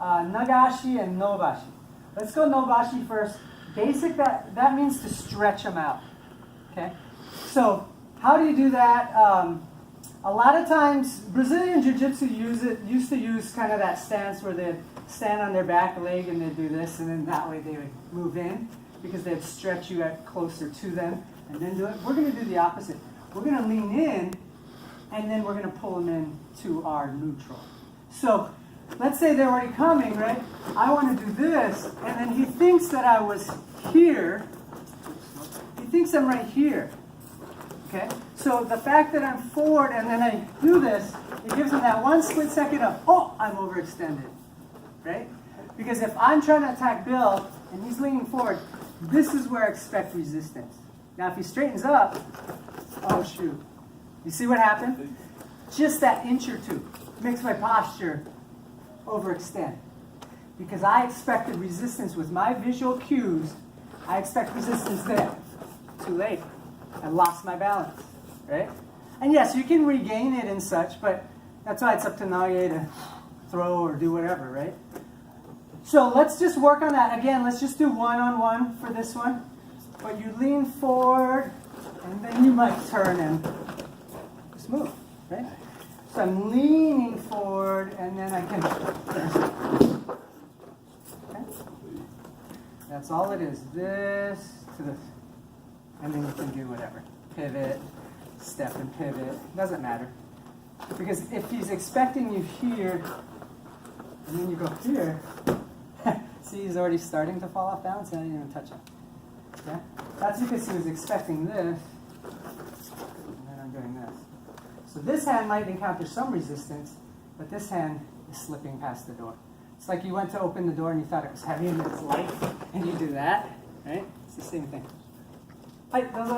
nagashi and nobashi. Let's go nobashi first. Basic, that means to stretch them out. Okay? So, how do you do that? A lot of times, Brazilian Jiu-Jitsu used to use kind of that stance where they'd stand on their back leg and they'd do this, and then that way they would move in because they'd stretch you out closer to them and then do it. We're going to do the opposite. We're going to lean in, and then we're going to pull them in to our neutral. So, let's say they're already coming, right? I want to do this, and then he thinks that I was here. He thinks I'm right here. Okay? So the fact that I'm forward and then I do this, it gives him that one split second of, oh, I'm overextended. Right? Because if I'm trying to attack Bill and he's leaning forward, this is where I expect resistance. Now if he straightens up, oh shoot. You see what happened? Just that inch or two makes my posture overextend. Because I expected resistance with my visual cues, I expect resistance there. Too late. I lost my balance, right? And yes, you can regain it and such, but that's why it's up to Naye to throw or do whatever, right? So let's just work on that. Again, let's just do one-on-one for this one. But you lean forward, and then you might turn and just move, right? So I'm leaning forward, and then I can... Okay? That's all it is. This to this. And then you can do whatever. Pivot, step and pivot. Doesn't matter. Because if he's expecting you here, and then you go here, see he's already starting to fall off balance and I didn't even touch him. Yeah? That's because he was expecting this, and then I'm doing this. So this hand might encounter some resistance, but this hand is slipping past the door. It's like you went to open the door and you thought it was heavy and it's light, and you do that, right? It's the same thing. はい、どうぞ。